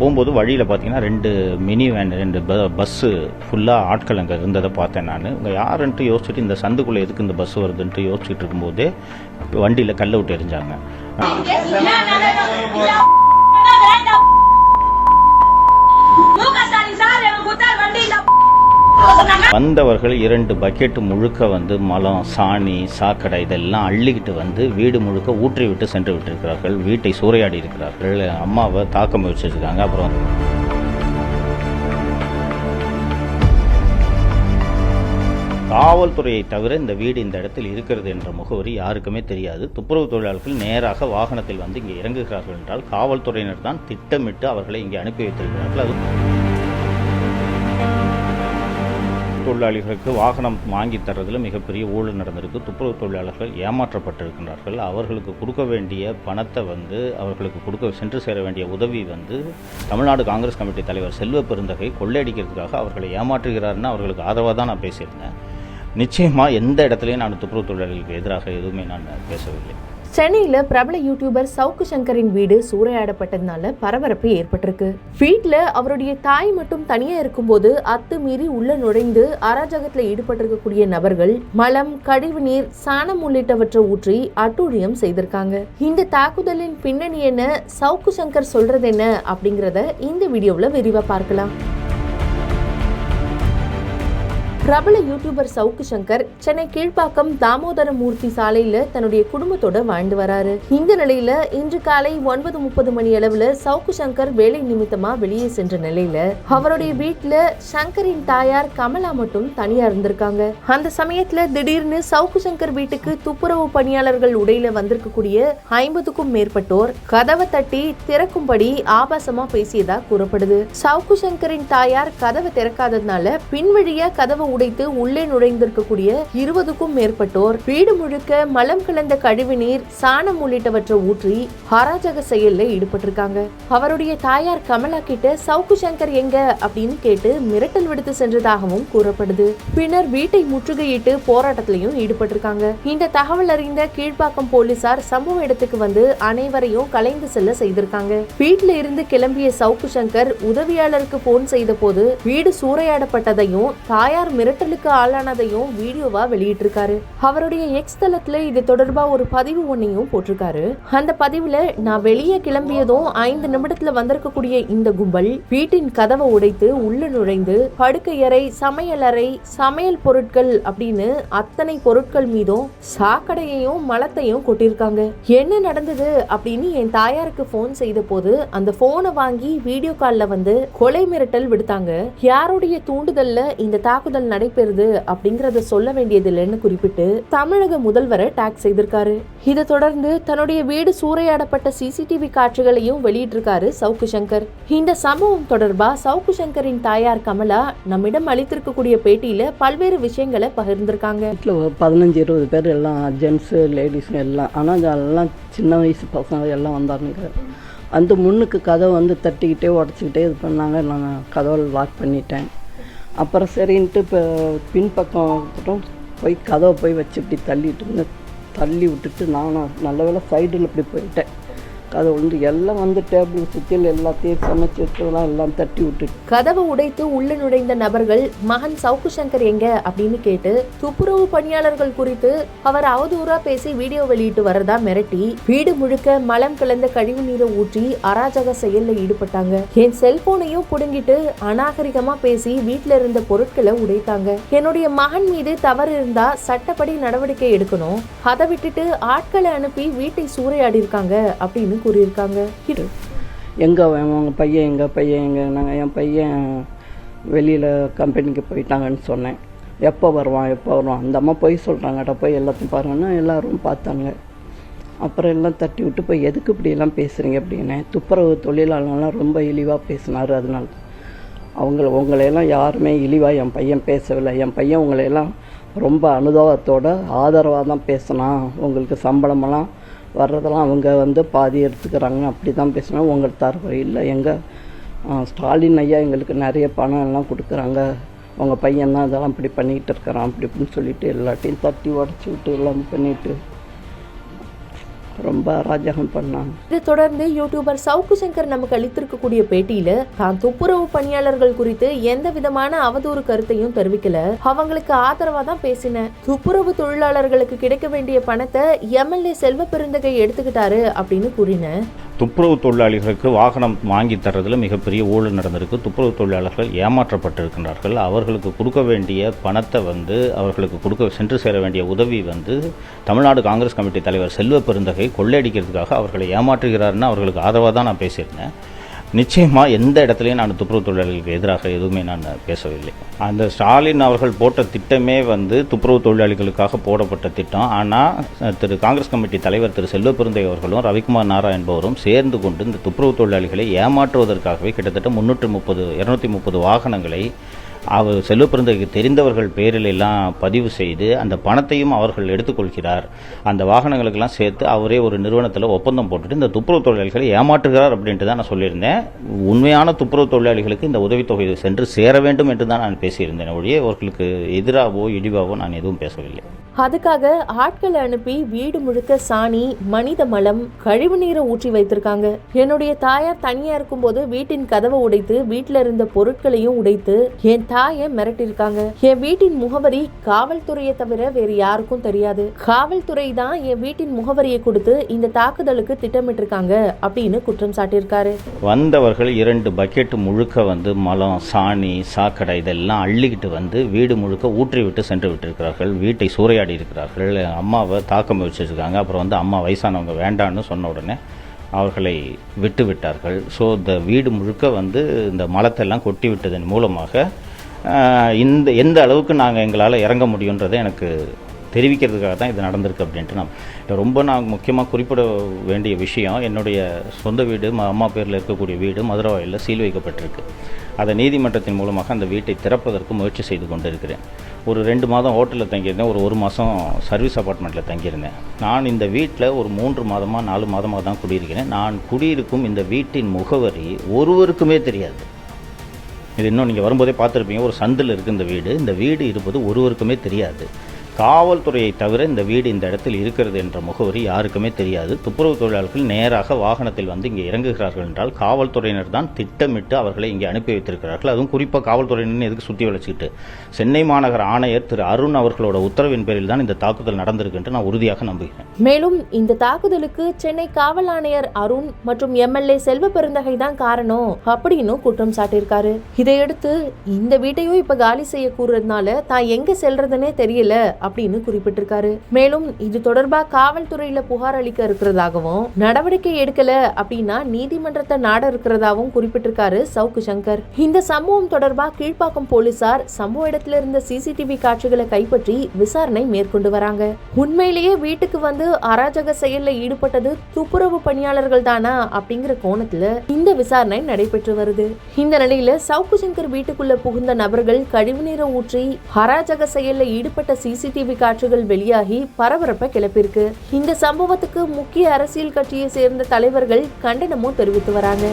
போகும்போது வழியில் பார்த்தீங்கன்னா 2 மினி வேன் 2 பஸ்ஸு ஃபுல்லாக ஆட்கள் அங்கே இருந்ததை பார்த்தேன். நான் இங்கே யாருன்ட்டு யோசிச்சுட்டு இந்த சந்துக்குள்ளே எதுக்கு இந்த பஸ் வருதுன்ட்டு யோசிச்சுட்டு இருக்கும்போதே வண்டியில் கல்லை விட்டு எரிஞ்சாங்க. வந்தவர்கள் 2 பக்கெட்டு முழுக்க மலம், சாணி, சாக்கடை இதெல்லாம் அள்ளிக்கிட்டு வீடு முழுக்க ஊற்றி விட்டு சென்று விட்டிருக்கிறார்கள். வீட்டை சூறையாடி இருக்கிறார்கள். அம்மாவை தாக்க முயற்சிச்சிருக்காங்க. அப்புறம் காவல்துறையை தவிர இந்த வீடு இந்த இடத்தில் இருக்கிறது என்ற முகவரி யாருக்குமே தெரியாது. துப்புரவு தொழிலாளர்கள் நேராக வாகனத்தில் இங்கே இறங்குகிறார்கள் என்றால் காவல்துறையினர் தான் திட்டமிட்டு அவர்களை இங்கே அனுப்பி வைத்திருக்கிறார்கள். அது தொழிலாளிகளுக்கு வாகனம் வாங்கி தர்றதில் மிகப்பெரிய ஊழல் நடந்திருக்கு. துப்புரவு தொழிலாளர்கள் ஏமாற்றப்பட்டிருக்கிறார்கள். அவர்களுக்கு கொடுக்க வேண்டிய பணத்தை அவர்களுக்கு சென்று சேர வேண்டிய உதவி தமிழ்நாடு காங்கிரஸ் கமிட்டி தலைவர் செல்வ பெருந்தகை கொள்ளையடிக்கிறதுக்காக அவர்களை ஏமாற்றுகிறார்னு அவர்களுக்கு ஆதரவாக தான் நான் பேசியிருந்தேன். நிச்சயமாக எந்த இடத்துலையும் நான் துப்புரவு தொழிலாளர்களுக்கு எதிராக எதுவுமே நான் பேசவில்லை. சென்னையில் பிரபல யூடியூபர் சவுக்கு சங்கரின் வீடு சூறையாடப்பட்டதுனால பரபரப்பு ஏற்பட்டிருக்கு. வீட்டில் அவருடைய தாய் மட்டும் தனியா இருக்கும்போது அத்துமீறி உள்ள நுழைந்து அராஜகத்துல ஈடுபட்டிருக்கக்கூடிய நபர்கள் மலம், கழிவு நீர், சாணம் உள்ளிட்டவற்றை ஊற்றி அட்டூழியம் செய்திருக்காங்க. இந்த தாக்குதலின் பின்னணி என்ன, சவுக்கு சங்கர் சொல்றது என்ன அப்படிங்கறத இந்த வீடியோவில் விரிவா பார்க்கலாம். பிரபல யூடியூபர் சவுக்கு சங்கர் சென்னை கீழ்ப்பாக்கம் தாமோதரமூர்த்தி சாலையில தன்னுடைய குடும்பத்தோட வாழ்ந்து வராரு. இந்த நிலையில இன்று காலை 9:30 மணி அளவுல சவுக்கு சங்கர் வேலை நிமித்தமா வெளியே சென்ற நிலையில அவருடைய வீட்டுல சங்கரின் தாயார் கமலா மட்டும் தனியா இருந்திருக்காங்க. அந்த சமயத்துல திடீர்னு சவுக்கு சங்கர் வீட்டுக்கு துப்புரவு பணியாளர்கள் உடையில வந்திருக்கக்கூடிய 50க்கும் மேற்பட்டோர் கதவை தட்டி திறக்கும்படி ஆபாசமா பேசியதா கூறப்படுது. சவுக்கு சங்கரின் தாயார் கதவை திறக்காததுனால பின்வழியா கதவை உடைத்து உள்ளே நுழைந்திருக்கக்கூடிய 20க்கும் மேற்பட்டோர் வீடு முழுக்க மலம் கலந்த கழிவு நீர், சாணம் உள்ளிட்டவற்றை ஊற்றி அராஜக செயல்ல ஈடுபட்டிருக்காங்க. அவருடைய தாயார் கமலா கிட்ட சவுக்கு சங்கர் எங்க அப்படின்னு கேட்டு மிரட்டல் விடுத்து சென்றதாகவும் கூறப்படுது. பின்னர் வீட்டை முற்றுகையிட்டு போராட்டத்திலையும் ஈடுபட்டிருக்காங்க. இந்த தகவல் அறிந்த கீழ்ப்பாக்கம் போலீசார் சம்பவ இடத்துக்கு அனைவரையும் கலைந்து செல்ல செய்திருக்காங்க. வீட்டுல இருந்து கிளம்பிய சவுக்கு சங்கர் உதவியாளருக்கு போன் செய்த போது வீடு சூறையாடப்பட்டதையும் தாயார் மிரட்டலுக்கு ஆளானதையும் வீடியோவா வெளியிட்டிருக்காரு. அவருடைய எக்ஸ் தளத்துல இது தொடர்பா ஒரு பதிவு ஒன்னையும் போட்டிருக்காரு. அந்த பதிவுல நான் வெளியே கிளம்பியதும் 5 நிமிடத்துல வந்திருக்கக்கூடிய இந்த கும்பல் வீட்டின் கதவை உடைத்து உள்ள நுழைந்து படுக்கையறை, சமையலறை, சமையல் பொருட்கள் அப்படின்னு அத்தனை பொருட்கள் மீதும் சாக்கடையையும் மலத்தையும் கொட்டிருக்காங்க. என்ன நடந்தது அப்படின்னு என் தாயாருக்கு போன் செய்த போது அந்த போனை வாங்கி வீடியோ கால்ல கொலை மிரட்டல் விடுத்தாங்க. யாருடைய தூண்டுதல்ல இந்த தாக்குதல் நடைபெறுது அப்படிங்கறத சொல்ல வேண்டியது இல்லைன்னு குறிப்பிட்டு தமிழக முதல்வரை டாக் செய்திருக்காரு. இதை தொடர்ந்து தன்னுடைய வீடு சூறையாடப்பட்ட சிசிடிவி காட்சிகளையும் வெளியிட்டிருக்காரு சவுக்கு சங்கர். இந்த சம்பவம் தொடர்பா சவுக்கு சங்கரின் தாயார் கமலா நம்மிடம் அளித்திருக்கக்கூடிய பேட்டியில பல்வேறு விஷயங்களை பகிர்ந்திருக்காங்க. 15-20 பேர் எல்லாம் ஜென்ஸ், லேடிஸ் எல்லாம், ஆனால் எல்லாம் சின்ன வயசு பசங்க எல்லாம் வந்தாங்க. அந்த முன்னுக்கு கதவை தட்டிக்கிட்டே உடச்சிக்கிட்டே இது பண்ணாங்க. நான் கதவை லாக் பண்ணிட்டேன். அப்புறம் சரின்ட்டு இப்போ பின்பக்கம் போய் கதவை போய் வச்சு இப்படி தள்ளி விட்டுட்டு நானும் நல்ல வேலை சைடில் இப்படி போயிட்டேன். கதவு எல்லாம் டேபிள் சுற்றியில் எல்லாத்தையும் சமைச்சு எல்லாம் தட்டி விட்டு கதவை உடைத்து உள்ள நுழைந்த நபர்கள் மகன் சவுக்கு சங்கர் எங்க அப்படின்னு கேட்டு துப்புரவு பணியாளர்கள் குறித்து அவர் அவதூறா பேசி வீடியோ வெளியிட்டு வரதா மிரட்டி வீடு முழுக்க மலம் கலந்த கழிவு நீரை ஊற்றி அராஜக செயல்ல ஈடுபட்டாங்க. என் செல்போனையும் புடுங்கிட்டு அநாகரிகமா பேசி வீட்டுல இருந்த பொருட்களை உடைத்தாங்க. என்னுடைய மகன் மீது தவறு இருந்தா சட்டப்படி நடவடிக்கை எடுக்கணும், அதை விட்டுட்டு ஆட்களை அனுப்பி வீட்டை சூறையாடி இருக்காங்க அப்படின்னு கூறியிருக்காங்க. எங்கே உங்கள் பையன் எங்கே நாங்கள் என் பையன் வெளியில் கம்பெனிக்கு போயிட்டாங்கன்னு சொன்னேன். எப்போ வருவான் அந்த அம்மா போய் சொல்கிறாங்கடா, போய் எல்லாத்தையும் பாருங்கன்னா எல்லோரும் பார்த்தாங்க. அப்புறம் எல்லாம் தட்டி விட்டு போய் எதுக்கு இப்படியெல்லாம் பேசுகிறீங்க அப்படின்னு துப்புரவு தொழிலாளர்லாம் ரொம்ப இழிவாக பேசினார். அதனால உங்களையெல்லாம் யாருமே இழிவாக என் பையன் பேசவில்லை. என் பையன் உங்களையெல்லாம் ரொம்ப அனுதாபத்தோட ஆதரவாக தான் பேசினான். உங்களுக்கு சம்பளமெல்லாம் வர்றதெல்லாம் அவங்க பாதி எடுத்துக்கிறாங்க, அப்படி தான் பேசினா உங்களுக்கு தரவு இல்லை. எங்கள் ஸ்டாலின் ஐயா எங்களுக்கு நிறைய பணம் எல்லாம் கொடுக்குறாங்க, உங்கள் பையன் தான் இதெல்லாம் இப்படி பண்ணிக்கிட்டு இருக்கிறான் அப்படி இப்படின்னு சொல்லிட்டு எல்லாத்தையும் தட்டி உடச்சி விட்டு எல்லாம் பண்ணிவிட்டு ரொம்ப அராஜகம் பண்ணாங்க. இதை தொடர்ந்து யூடியூபர் சவுக்கு சங்கர் நமக்கு அளித்திருக்கக்கூடிய பேட்டியில தான் துப்புரவு பணியாளர்கள் குறித்து எந்த விதமான அவதூறு கருத்தையும் தெரிவிக்கல, அவங்களுக்கு ஆதரவா தான் பேசினேன். துப்புரவு தொழிலாளர்களுக்கு கிடைக்க வேண்டிய பணத்தை எம்எல்ஏ செல்வ பெருந்தகை எடுத்துக்கிட்டாரு அப்படின்னு கூறினேன். துப்புரவு தொழிலாளிகளுக்கு வாகனம் வாங்கி தர்றதில் மிகப்பெரிய ஊழல் நடந்திருக்கு. துப்புரவு தொழிலாளர்கள் ஏமாற்றப்பட்டிருக்கிறார்கள். அவர்களுக்கு கொடுக்க வேண்டிய பணத்தை வந்து அவர்களுக்கு சென்று சேர வேண்டிய உதவி வந்து தமிழ்நாடு காங்கிரஸ் கமிட்டி தலைவர் செல்வ பெருந்தகை கொள்ளையடிக்கிறதுக்காக அவர்களை ஏமாற்றுகிறாருன்னு அவர்களுக்கு ஆதரவாக தான் நான் பேசியிருந்தேன். நிச்சயமாக எந்த இடத்துலையும் நான் துப்புரவு தொழிலாளிகளுக்கு எதிராக எதுவுமே நான் பேசவில்லை. அந்த ஸ்டாலின் அவர்கள் போட்ட திட்டமே வந்து துப்புரவு தொழிலாளிகளுக்காக போடப்பட்ட திட்டம். ஆனால் காங்கிரஸ் கமிட்டி தலைவர் செல்வ பெருந்தகை அவர்களும் ரவிக்குமார் நாரா என்பவரும் சேர்ந்து கொண்டு இந்த துப்புரவு தொழிலாளிகளை ஏமாற்றுவதற்காகவே கிட்டத்தட்ட 230 வாகனங்களை அவர் செல்வ பெருந்தகைக்கு தெரிந்தவர்கள் பேரில் எல்லாம் பதிவு செய்து அந்த பணத்தையும் அவர்கள் எடுத்துக்கொள்கிறார். அந்த வாகனங்களுக்கெல்லாம் சேர்த்து அவரே ஒரு நிறுவனத்தில் ஒப்பந்தம் போட்டுட்டு இந்த துப்புரவு தொழிலாளிகளை ஏமாற்றுகிறார் அப்படின்ட்டு தான் நான் சொல்லியிருந்தேன். உண்மையான துப்புரவு தொழிலாளிகளுக்கு இந்த உதவித்தொகை சென்று சேர வேண்டும் என்று தான் நான் பேசியிருந்தேன் ஒழிய அவர்களுக்கு எதிராகவோ இடிவாகவோ நான் எதுவும் பேசவில்லை. அதுக்காக ஆட்களை அனுப்பி வீடு முழுக்க சாணி, மனித மலம், கழிவு நீரை ஊற்றி வைத்திருக்காங்க. என்னுடைய தாயார் தனியா இருக்கும்போது வீட்டின் கதவை உடைத்து வீட்டுல இருந்த பொருட்களையும் உடைத்து என் தாயை மிரட்டிருக்காங்க. என் வீட்டின் முகவரி காவல்துறையை தவிர வேறு யாருக்கும் தெரியாது. காவல்துறை தான் என் வீட்டின் முகவரியை கொடுத்து இந்த தாக்குதலுக்கு திட்டமிட்டிருக்காங்க அப்படின்னு குற்றம் சாட்டியிருக்காரு. வந்தவர்கள் 2 பக்கெட் முழுக்க வந்து மலம், சாணி, சாக்கடை இதெல்லாம் அள்ளிக்கிட்டு வந்து வீடு முழுக்க ஊற்றி விட்டு சென்று விட்டிருக்கிறார்கள். வீட்டை சூறையாடி இருக்கிறார்கள். அம்மாவை தாக்கம் வச்சிருக்காங்க. அப்புறம் வந்து அம்மா வயசானவங்க வேண்டான்னு சொன்ன உடனே அவர்களை விட்டு விட்டார்கள். ஸோ இந்த வீடு முழுக்க வந்து இந்த மலத்தெல்லாம் கொட்டி விட்டதன் மூலமாக எந்த அளவுக்கு நாங்கள் எங்களால் இறங்க முடியுன்றதை எனக்கு தெரிவிக்கிறதுக்காக தான் இது நடந்திருக்கு அப்படின்ட்டு ரொம்ப நான் முக்கியமாக குறிப்பிட வேண்டிய விஷயம், என்னுடைய சொந்த வீடு அம்மா பேரில் இருக்கக்கூடிய வீடு மதுரவாயில் சீல் வைக்கப்பட்டிருக்கு. அதை நீதிமன்றத்தின் மூலமாக அந்த வீட்டை திறப்பதற்கு முயற்சி செய்து கொண்டிருக்கிறேன். ஒரு 2 மாதம் ஹோட்டலில் தங்கியிருந்தேன், ஒரு 1 மாதம் சர்வீஸ் அப்பார்ட்மெண்ட்டில் தங்கியிருந்தேன். நான் இந்த வீட்டில் ஒரு 3 மாதமாக 4 மாதமாக தான் குடியிருக்கிறேன். நான் குடியிருக்கும் இந்த வீட்டின் முகவரி ஒருவருக்குமே தெரியாது. இது இன்னும் நீங்கள் வரும்போதே பார்த்துருப்பீங்க, ஒரு சந்தில் இருக்குது இந்த வீடு இருப்பது ஒருவருக்குமே தெரியாது. காவல்துறையை தவிர இந்த வீடு இந்த இடத்தில் இருக்கிறது என்ற முகவரி யாருக்குமே தெரியாது. துப்புரவு தொழிலாளர்கள் நேராக வாகனத்தில் வந்து இங்கே இறங்குகிறார்கள் என்றால் காவல்துறையினர் தான் திட்டமிட்டு அவர்களை இங்கே அனுப்பி வைத்திருக்கிறார்கள். அதுவும் குறிப்பாக காவல்துறையினர் எதுக்கு சுற்றி வளைச்சிக்கிட்டு சென்னை மாநகர ஆணையர் திரு அருண் அவர்களோட உத்தரவின் பேரில் தான் இந்த தாக்குதல் நடந்திருக்கு என்று நான் உறுதியாக நம்புகிறேன். மேலும் இந்த தாக்குதலுக்கு சென்னை காவல் ஆணையர் அருண் மற்றும் எம்எல்ஏ செல்வ பெருந்தகை தான் காரணம் அப்படின்னு குற்றம் சாட்டியிருக்காரு. இதையடுத்து இந்த வீட்டையும் இப்ப காலி செய்ய கூறுறதுனால தான் எங்க செல்றதுன்னே தெரியல அப்படின்னு குறிப்பிட்டிருக்காரு. மேலும் இது தொடர்பா காவல்துறையில புகார் அளிக்க இருக்கிறதாகவும் நடவடிக்கை எடுக்கல அப்படின்னா நீதிமன்றத்தை நாட இருக்கிறதாகவும் குறிப்பிட்டிருக்காரு சவுக்கு சங்கர். இந்த சம்பவம் தொடர்பா கீழ்ப்பாக்கம் போலீசார் சம்பவ இடத்துல இருந்த சிசிடிவி காட்சிகளை கைப்பற்றி விசாரணை மேற்கொண்டு வராங்க. உண்மையிலேயே வீட்டுக்கு வந்து அராஜக செயல்ல ஈடுபட்டது துப்புரவு பணியாளர்கள் தானா அப்படிங்கிற கோணத்துல இந்த விசாரணை நடைபெற்று வருது. இந்த நிலையில சவுக்கு சங்கர் வீட்டுக்குள்ள புகுந்த நபர்கள் கழிவுநீரை ஊற்றி அராஜக செயல்ல ஈடுபட்ட சிசிடிவி காட்சிகள் வெளியாகி பரபரப்பை கிளப்பியிருக்கு. இந்த சம்பவத்துக்கு முக்கிய அரசியல் கட்சியை சேர்ந்த தலைவர்கள் கண்டனமும் தெரிவித்து வராங்க.